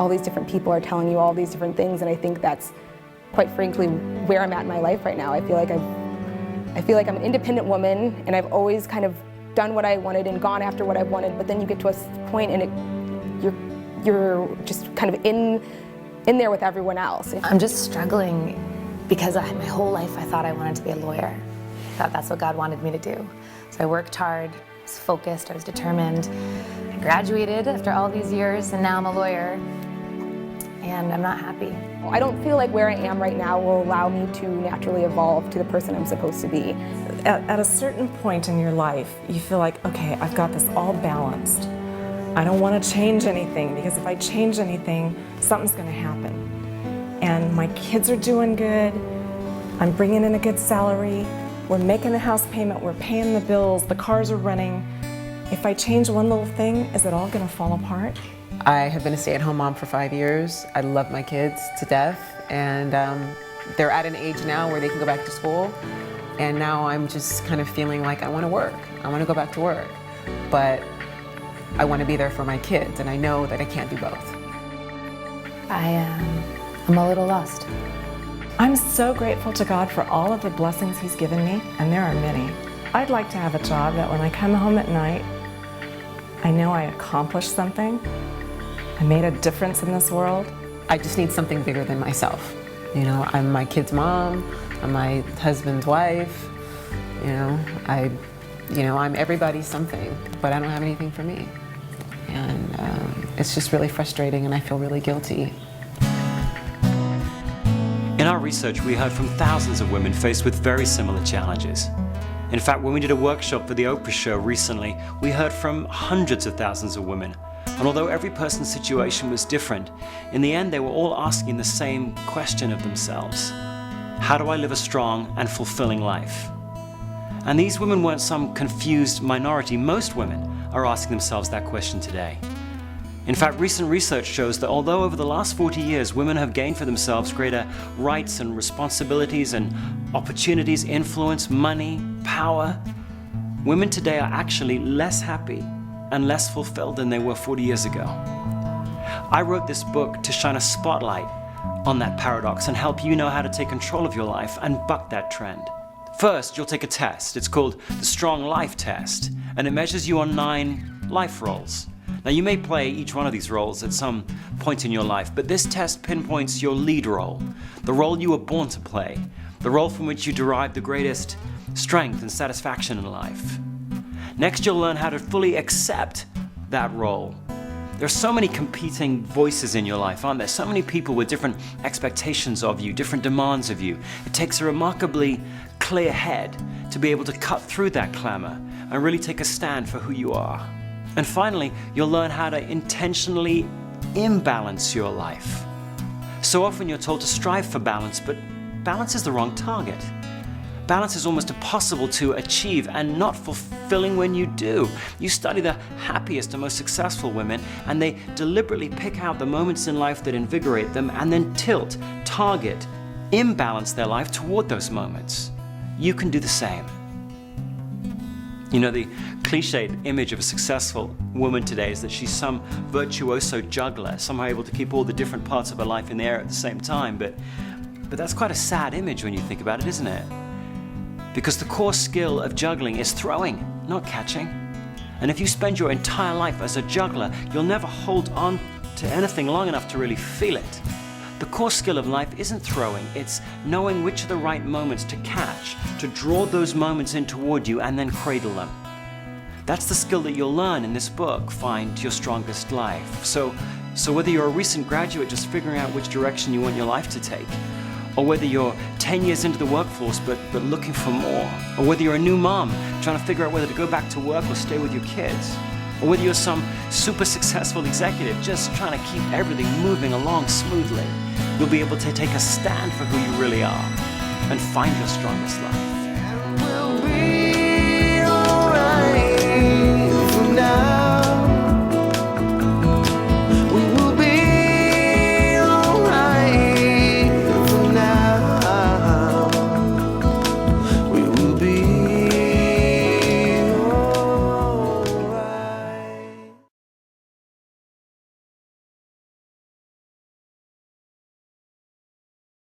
all these different people are telling you all these different things, and I think that's quite frankly where I'm at in my life right now. I feel like I'm an independent woman, and I've always kind of done what I wanted and gone after what I wanted, but then you get to a point and you're just kind of in there with everyone else. I'm just struggling because my whole life I thought I wanted to be a lawyer. I thought that's what God wanted me to do. So I worked hard, I was focused, I was determined. I graduated after all these years, and now I'm a lawyer, and I'm not happy. I don't feel like where I am right now will allow me to naturally evolve to the person I'm supposed to be. At a certain point in your life, you feel like, okay, I've got this all balanced. I don't want to change anything, because if I change anything, something's going to happen. And my kids are doing good, I'm bringing in a good salary, we're making the house payment, we're paying the bills, the cars are running. If I change one little thing, is it all going to fall apart? I have been a stay-at-home mom for 5 years. I love my kids to death, and they're at an age now where they can go back to school. And now I'm just kind of feeling like I want to work. I want to go back to work, but I want to be there for my kids, and I know that I can't do both. I'm a little lost. I'm so grateful to God for all of the blessings He's given me, and there are many. I'd like to have a job that when I come home at night, I know I accomplished something. I made a difference in this world. I just need something bigger than myself. You know, I'm my kid's mom, I'm my husband's wife, I'm everybody's something, but I don't have anything for me. And it's just really frustrating, and I feel really guilty. In our research, we heard from thousands of women faced with very similar challenges. In fact, when we did a workshop for the Oprah show recently, we heard from hundreds of thousands of women. And although every person's situation was different, in the end they were all asking the same question of themselves. How do I live a strong and fulfilling life? And these women weren't some confused minority. Most women are asking themselves that question today. In fact, recent research shows that although over the last 40 years women have gained for themselves greater rights and responsibilities and opportunities, influence, money, power, women today are actually less happy and less fulfilled than they were 40 years ago. I wrote this book to shine a spotlight on that paradox and help you know how to take control of your life and buck that trend. First, you'll take a test. It's called the Strong Life Test, and it measures you on 9 life roles. Now, you may play each one of these roles at some point in your life, but this test pinpoints your lead role, the role you were born to play, the role from which you derive the greatest strength and satisfaction in life. Next, you'll learn how to fully accept that role. There are so many competing voices in your life, aren't there? So many people with different expectations of you, different demands of you. It takes a remarkably clear head to be able to cut through that clamor and really take a stand for who you are. And finally, you'll learn how to intentionally imbalance your life. So often you're told to strive for balance, but balance is the wrong target. Balance is almost impossible to achieve and not fulfilling when you do. You study the happiest and most successful women, and they deliberately pick out the moments in life that invigorate them and then target, imbalance their life toward those moments. You can do the same. You know, the cliched image of a successful woman today is that she's some virtuoso juggler, somehow able to keep all the different parts of her life in the air at the same time. But that's quite a sad image when you think about it, isn't it? Because the core skill of juggling is throwing, not catching. And if you spend your entire life as a juggler, you'll never hold on to anything long enough to really feel it. The core skill of life isn't throwing, it's knowing which are the right moments to catch, to draw those moments in toward you and then cradle them. That's the skill that you'll learn in this book, Find Your Strongest Life. So whether you're a recent graduate just figuring out which direction you want your life to take, or whether you're 10 years into the workforce but looking for more, or whether you're a new mom trying to figure out whether to go back to work or stay with your kids, or whether you're some super successful executive just trying to keep everything moving along smoothly, you'll be able to take a stand for who you really are and find your strongest life.